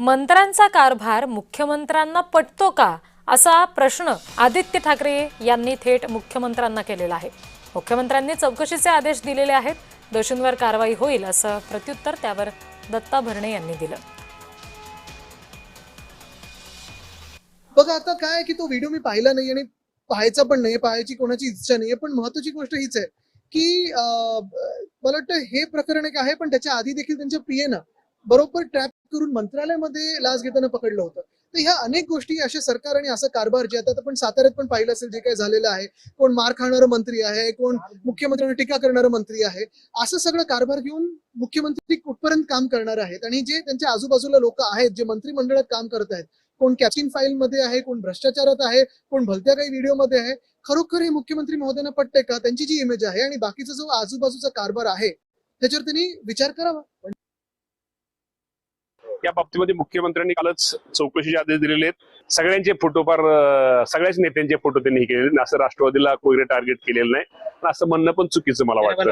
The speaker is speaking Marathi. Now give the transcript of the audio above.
मंत्र्यांचा कारभार मुख्यमंत्र्यांना पटतो का असा प्रश्न आदित्य ठाकरे यांनी थेट मुख्यमंत्र्यांना केलेला आहे। मुख्यमंत्र्यांनी चौकशीचे आदेश दिलेले आहेत, दोषींवर कारवाई होईल असं प्रत्युत्तर त्यावर दत्ता भरणे यांनी दिलं। बघा आता काय की तो व्हिडिओ मी पाहिला नाही आणि पाहायचा पण नाही, पाहायची कोणाची इच्छा नाही, पण महत्त्वाची गोष्ट हीच आहे की मला वाटतं हे प्रकरण एक आहे, पण त्याच्या आधी देखील त्यांच्या पीएनं बरोबर ट्रॅप करून मंत्रालयामध्ये लाच घेताना पकडलं होतं। तर ह्या अनेक गोष्टी अशा सरकार आणि असं कारभार जे आता आपण साताऱ्यात पण पाहिलं असेल जे काही झालेलं आहे, कोण मार खाणारं मंत्री आहे, कोण मुख्यमंत्र्यांवर टीका करणारं मंत्री आहे, असं सगळं कारभार घेऊन मुख्यमंत्री कुठपर्यंत काम करणार आहेत आणि जे त्यांच्या आजूबाजूला लोक आहेत जे मंत्रिमंडळात काम करत आहेत, कोण कॅप्चिन फाईल मध्ये आहे, कोण भ्रष्टाचारात आहे, कोण भलत्या काही व्हिडिओ मध्ये आहे, खरोखर हे मुख्यमंत्री महोदयांना पटते का? त्यांची जी इमेज आहे आणि बाकीचा जो आजूबाजूचा कारभार आहे त्याच्यावर त्यांनी विचार करावा। या बाबतीमध्ये मुख्यमंत्र्यांनी कालच चौकशीचे आदेश दिलेले आहेत। सगळ्यांचे फोटो फार सगळ्याच नेत्यांचे फोटो त्यांनी केलेले, असं राष्ट्रवादीला कोणी टार्गेट केलेलं नाही, असं म्हणणं पण चुकीचं मला वाटतं।